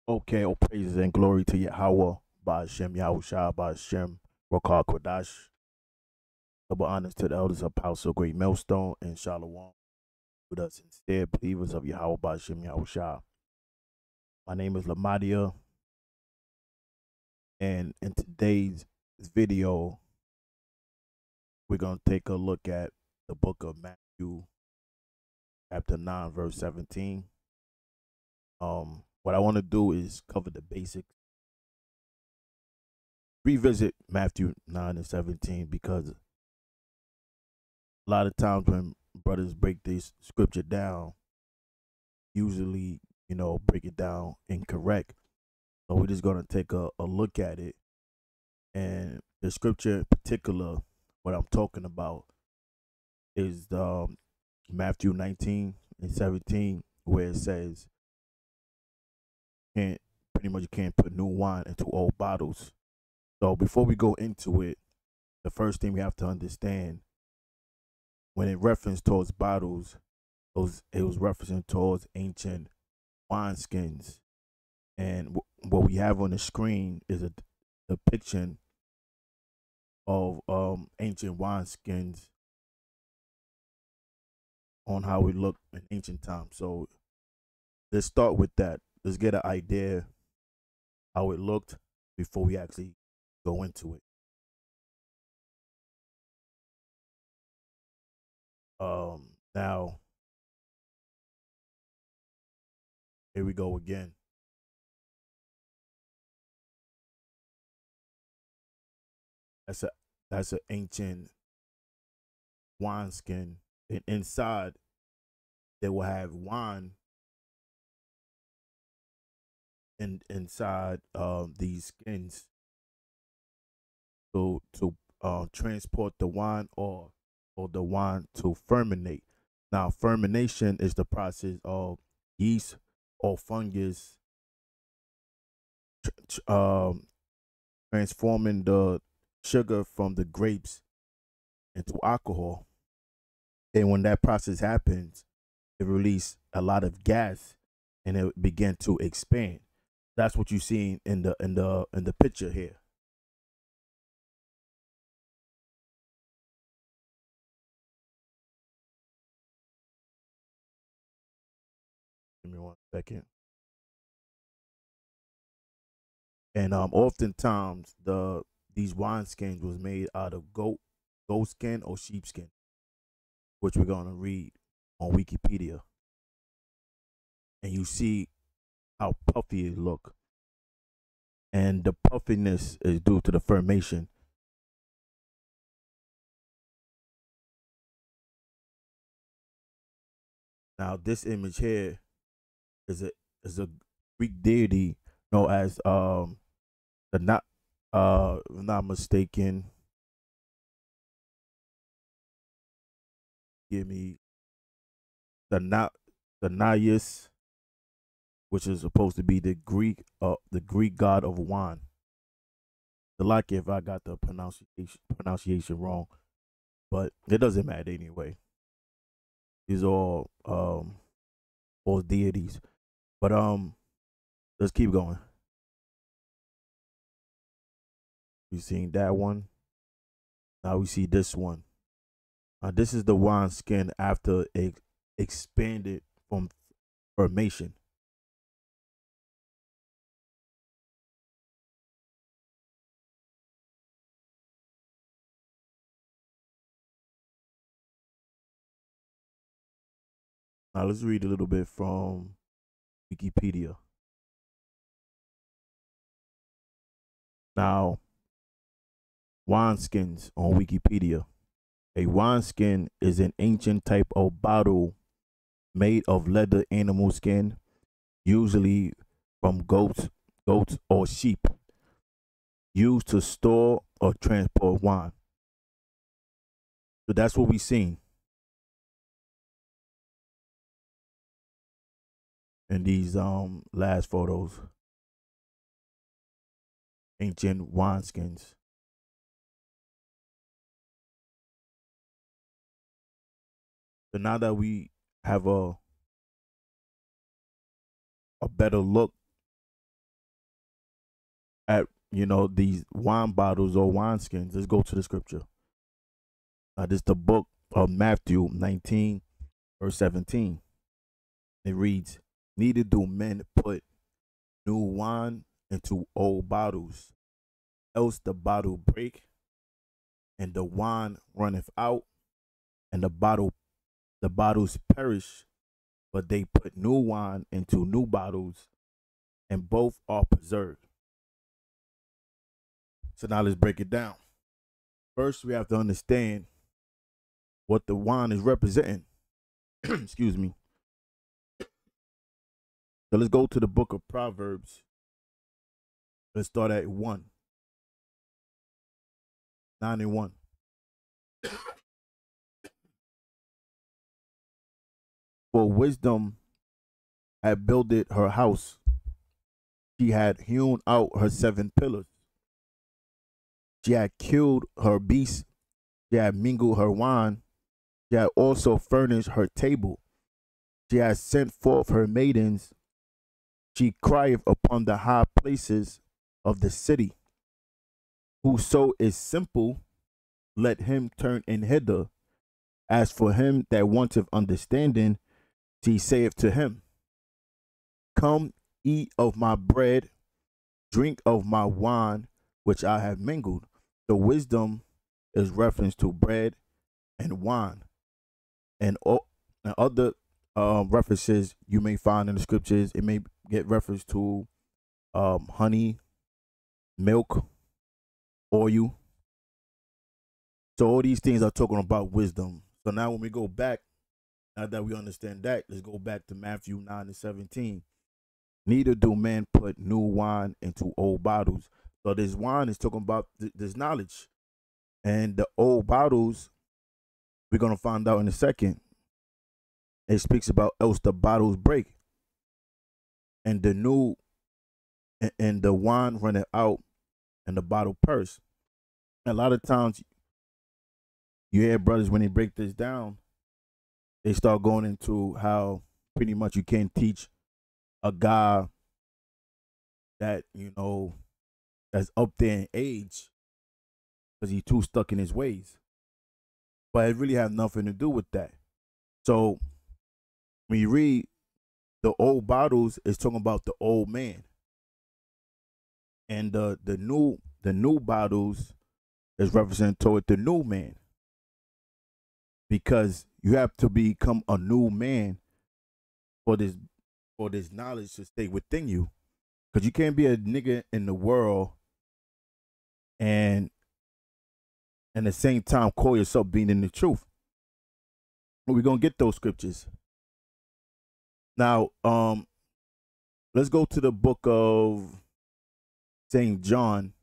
Okay, all praises and glory to Yahweh, Ba'ashem Yahushua, Ba'ashem Rokar Kodash. Double honors to the elders of Apostle Great Millstone and Shalom, with us instead, believers of Yahweh, Ba'ashem Yahushua. My name is Lamadia, and in today's video, we're going to take a look at the book of Matthew, chapter 9, verse 17. What I want to do is cover the basics, revisit Matthew 9 and 17, because a lot of times when brothers break this scripture down, usually, break it down incorrect. So we're just going to take a look at it. And the scripture in particular, what I'm talking about, is Matthew 19 and 17, where it says, can't pretty much you can't put new wine into old bottles. So before we go into it, the first thing we have to understand, when it referenced towards bottles, it was referencing towards ancient wineskins. And what we have on the screen is a depiction of ancient wineskins on how it looked in ancient times. So let's start with that. Let's get an idea how it looked before we actually go into it. Now here we go again. That's an ancient wineskin, and inside they will have wine inside these skins to transport the wine, or the wine to fermentate. Now, fermentation is the process of yeast or fungus transforming the sugar from the grapes into alcohol. And when that process happens, it releases a lot of gas, and it begin to expand. That's what you see in the picture here. Give me 1 second. And oftentimes these wine skins was made out of goat skin or sheepskin, which we're gonna read on Wikipedia. And you see how puffy it look. And the puffiness is due to the fermentation. Now this image here is a Greek deity known as the not if I'm not mistaken. Give me the not the Naius, which is supposed to be the Greek god of wine. The like if I got the pronunciation wrong, but it doesn't matter anyway. These are all deities. But let's keep going. We seen that one. Now we see this one. This is the wine skin after it expanded from fermentation. Now let's read a little bit from Wikipedia. Now, wineskins on Wikipedia. A wineskin is an ancient type of bottle made of leather animal skin, usually from goats or sheep, used to store or transport wine. So that's what we seen in these last photos. Ancient wineskins. So now that we have a better look at, these wine bottles or wine skins. Let's go to the scripture. This is the book of Matthew 19, verse 17. It reads, neither do men put new wine into old bottles, else the bottle break, and the wine runneth out, and the bottles perish. But they put new wine into new bottles, and both are preserved. So now let's break it down. First, we have to understand what the wine is representing. Excuse me. So let's go to the book of Proverbs. Let's start at 1. 9 and 1. For wisdom had builded her house. She had hewn out her 7 pillars. She had killed her beasts. She had mingled her wine. She had also furnished her table. She had sent forth her maidens. She crieth upon the high places of the city. Whoso is simple, let him turn in hither. As for him that wanteth understanding, she saith to him, come, eat of my bread, drink of my wine, which I have mingled. The wisdom is reference to bread and wine, and other references you may find in the scriptures. It may get reference to honey, milk, oil. So all these things are talking about wisdom. So now when we go back, now that we understand that, let's go back to Matthew 9 and 17. Neither do men put new wine into old bottles. So this wine is talking about this knowledge. And the old bottles, we're going to find out in a second. It speaks about else the bottles break. And the new, and the wine running out, and the bottle purse. A lot of times you hear brothers, when they break this down, they start going into how pretty much you can't teach a guy that, that's up there in age because he's too stuck in his ways. But it really has nothing to do with that. So when you read the old bottles, it's talking about the old man. And the new bottles is representing toward the new man. Because you have to become a new man for this knowledge to stay within you. Because you can't be a nigga in the world and at the same time call yourself being in the truth. We're gonna get those scriptures. Now, let's go to the book of St. John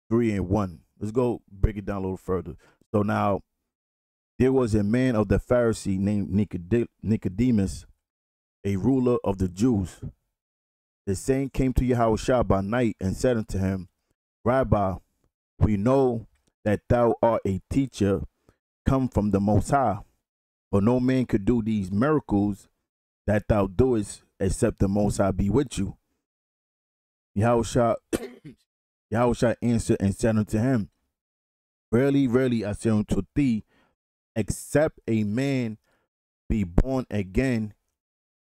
3 and 1. Let's go break it down a little further. So now, there was a man of the Pharisee named Nicodemus, a ruler of the Jews. The same came to Yahushua by night and said unto him, Rabbi, we know that thou art a teacher come from the Most High, for no man could do these miracles that thou doest except the Most High be with you. Yahushua answered and said unto him, Verily, verily, I say unto thee, except a man be born again,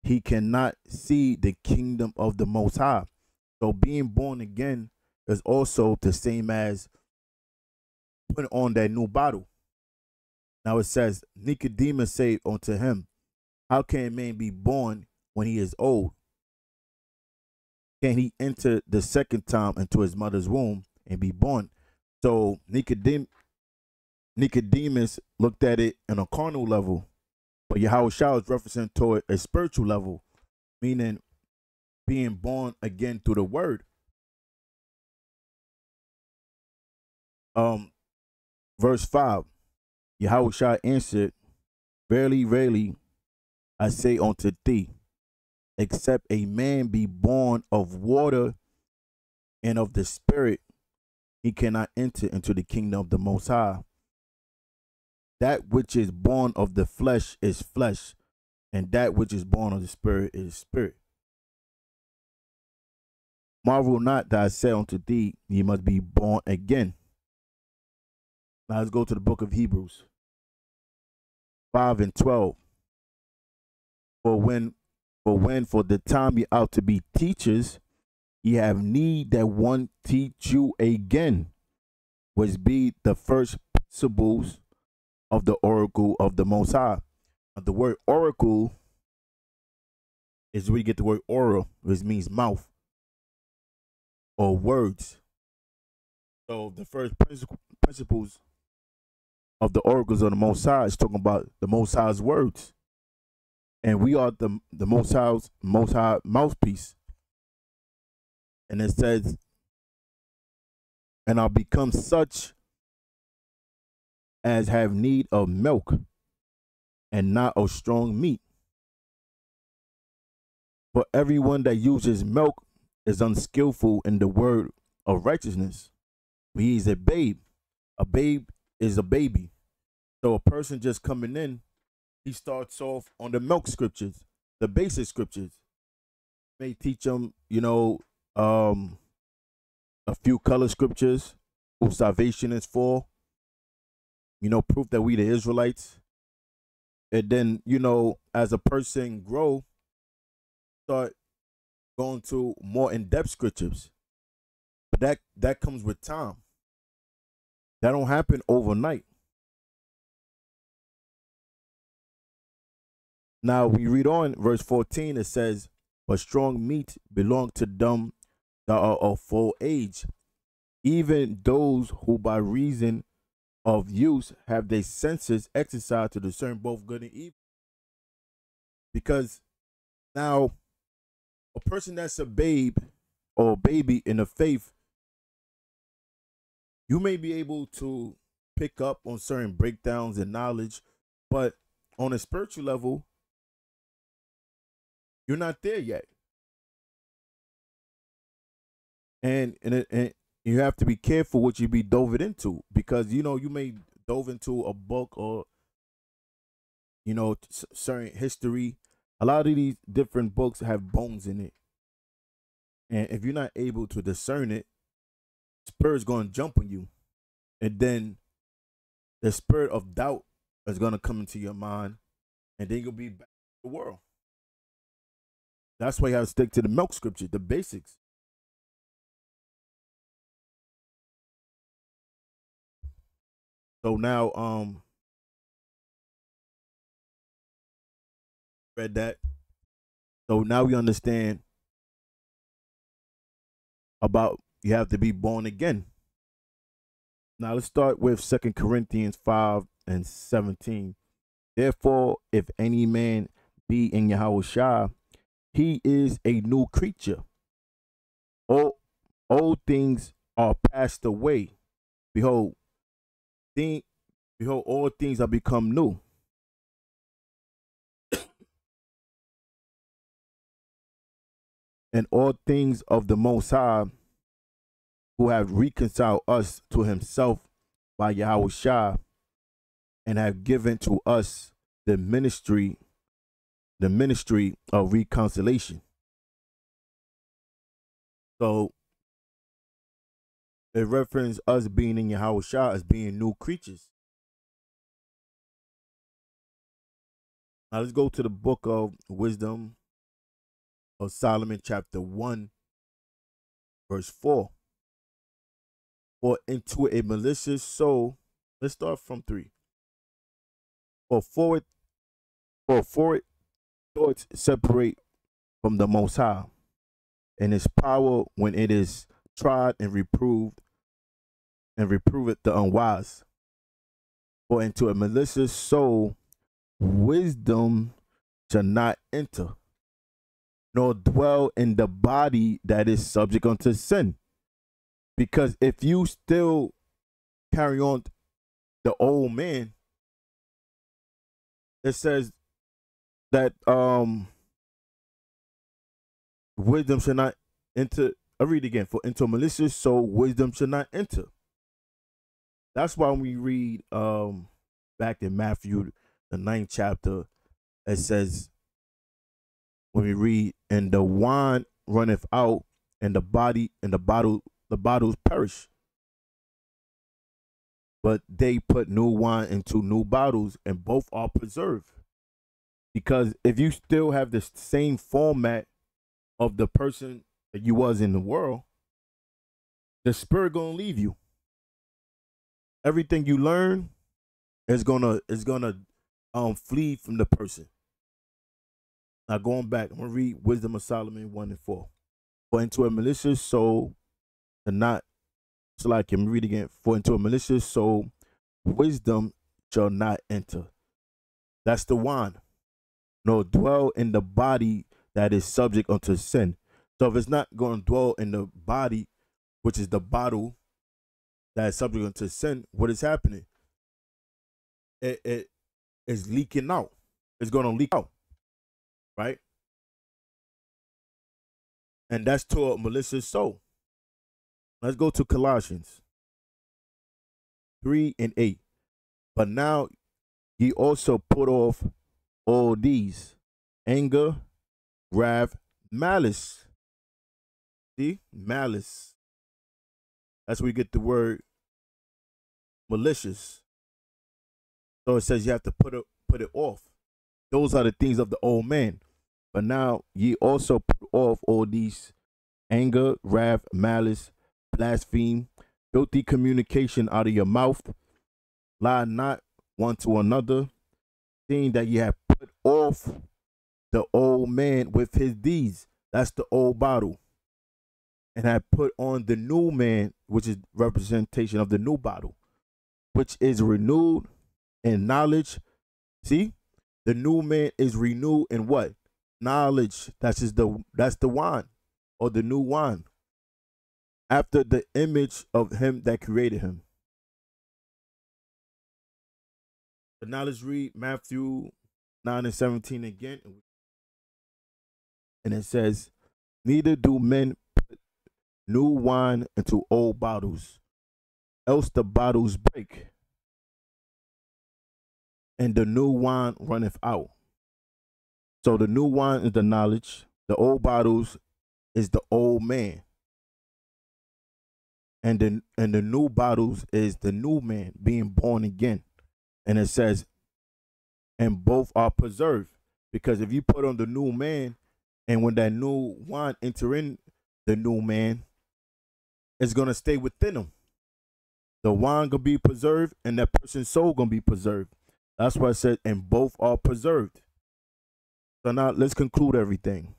he cannot see the kingdom of the Most High. So being born again is also the same as putting on that new bottle. Now it says, Nicodemus said unto him, how can a man be born when he is old? Can he enter the second time into his mother's womb and be born? So Nicodemus looked at it on a carnal level, but Yahushua is referencing toward a spiritual level, meaning being born again through the word. Verse 5, Yahushua answered, Verily, verily, I say unto thee, except a man be born of water and of the Spirit, he cannot enter into the kingdom of the Most High. That which is born of the flesh is flesh, and that which is born of the Spirit is spirit. Marvel not that I said unto thee, ye must be born again. Now let's go to the book of Hebrews 5 and 12. For the time ye ought to be teachers, ye have need that one teach you again, which be the first principles of the oracle of the Most High. The word oracle is where you get the word oral, which means mouth or words. So the first principles of the oracles of the Most High is talking about the Most High's words. And we are the Most High mouthpiece. And it says, and I'll become such as have need of milk and not of strong meat. For everyone that uses milk is unskillful in the word of righteousness. He is a babe. A babe is a baby. So a person just coming in, he starts off on the milk scriptures, the basic scriptures. May teach them, a few color scriptures, who salvation is for, proof that we the Israelites. And then, as a person grow, start going to more in-depth scriptures. But that comes with time. That don't happen overnight. Now we read on verse 14, it says, but strong meat belong to them that are of full age, even those who by reason of use have their senses exercised to discern both good and evil. Because now a person that's a babe or a baby in the faith, you may be able to pick up on certain breakdowns and knowledge, but on a spiritual level, you're not there yet. And you have to be careful what you be dove into, because you may dove into a book or certain history. A lot of these different books have bones in it, and if you're not able to discern it, spirit's going to jump on you, and then the spirit of doubt is going to come into your mind, and then you'll be back to the world. That's why you have to stick to the milk scripture, the basics. So now, read that. So now we understand about you have to be born again. Now let's start with 2 Corinthians 5 and 17. Therefore, if any man be in Yahushua, he is a new creature. Old things are passed away. Behold, all things are become new. And all things of the Most High, who have reconciled us to himself by Yahushua, and have given to us the ministry of reconciliation. So it references us being in Yahushua as being new creatures. Now let's go to the book of Wisdom of Solomon, chapter 1, verse 4. For into a malicious soul, let's start from 3. For forward thoughts separate from the Most High, and his power when it is tried and reproved, and reproveth the unwise. For into a malicious soul wisdom shall not enter, nor dwell in the body that is subject unto sin. Because if you still carry on the old man, it says that wisdom shall not enter. I read again. For into a malicious soul wisdom shall not enter. That's why when we read back in Matthew, the 9th chapter, it says, when we read, and the wine runneth out, and the bottles perish. But they put new wine into new bottles, and both are preserved. Because if you still have the same format of the person that you was in the world, the spirit gonna leave you. Everything you learn is gonna flee from the person. Now going back, I'm gonna read Wisdom of Solomon 1 and 4. For into a malicious soul, and not so like I'm reading it. For into a malicious soul, wisdom shall not enter. That's the wine. Nor dwell in the body that is subject unto sin. So if it's not going to dwell in the body, which is the bottle that is subject unto sin, what is happening? It is leaking out. It's going to leak out, right? And that's to a malicious soul. Let's go to Colossians 3:8. But now ye also put off all these: anger, wrath, malice. See? Malice. That's where we get the word malicious. So it says you have to put it off. Those are the things of the old man. But now ye also put off all these: anger, wrath, malice, blaspheme, filthy communication out of your mouth. Lie not one to another, seeing that ye have put off the old man with his deeds. That's the old bottle. And have put on the new man, which is representation of the new bottle, which is renewed in knowledge. See, the new man is renewed in what? Knowledge. That's the wine, or the new wine, after the image of him that created him. But now let's read Matthew 9:17 again. And it says, neither do men put new wine into old bottles, else the bottles break, and the new wine runneth out. So the new wine is the knowledge, the old bottles is the old man, and the new bottles is the new man being born again. And it says, and both are preserved. Because if you put on the new man, and when that new wine enter in the new man, it's gonna stay within him. The wine gonna be preserved, and that person's soul gonna be preserved. That's why I said, and both are preserved. So now let's conclude everything.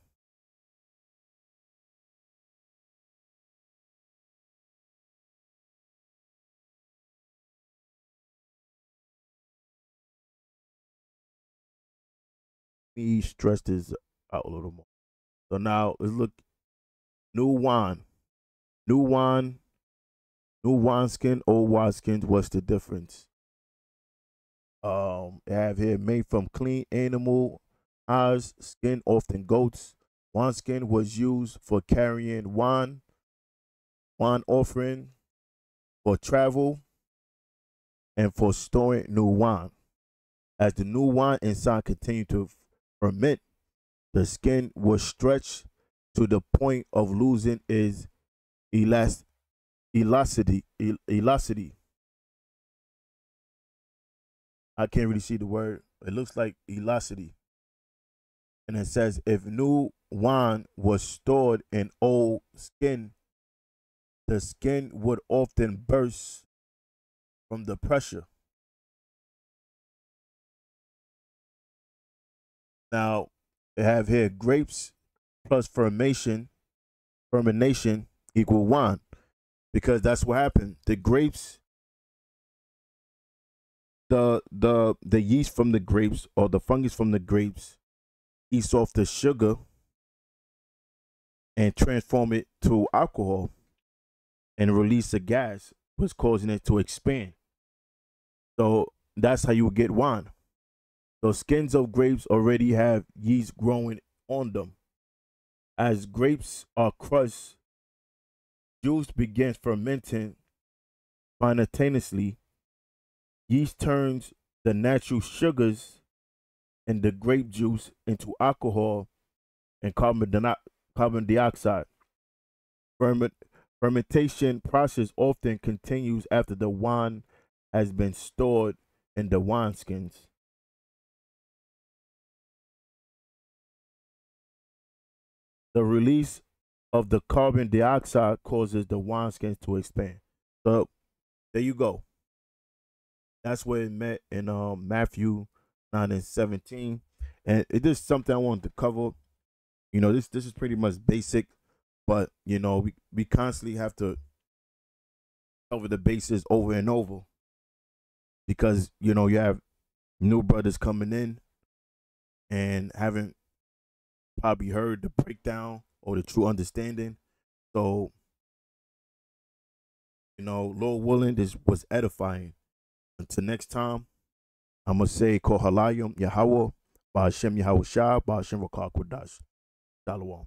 Let me stress this out a little more. So now let's look. New wine, new wine, new wineskin, old wineskin. What's the difference? I have here made from clean animal eyes, skin, often goats. Wineskin was used for carrying wine offering, for travel, and for storing new wine. As the new wine inside continued to ferment, the skin was stretched to the point of losing its elasticity. I can't really see the word. It looks like elasticity. And it says, if new wine was stored in old skin, the skin would often burst from the pressure. Now, they have here grapes plus fermentation equal wine, because that's what happened. The grapes, the yeast from the grapes, or the fungus from the grapes, eats off the sugar and transform it to alcohol and release a gas, was causing it to expand. So that's how you would get wine. So skins of grapes already have yeast growing on them. As grapes are crushed, juice begins fermenting simultaneously. Yeast turns the natural sugars in the grape juice into alcohol and carbon dioxide. Ferment, fermentation process often continues after the wine has been stored in the wineskins. The release of the carbon dioxide causes the wineskins to expand. So there you go. That's where it met in Matthew 9 and 17. And it is something I wanted to cover. You know, this is pretty much basic, but you know, we constantly have to cover the bases over and over because you know you have new brothers coming in and haven't probably heard the breakdown or the true understanding. So, you know, Lord willing, this was edifying. Until next time, I'm gonna say Kohalayim Yahweh, Ba'Hashem Yahweh Shah, Ba'Hashem Rakak Wadash. Shalom.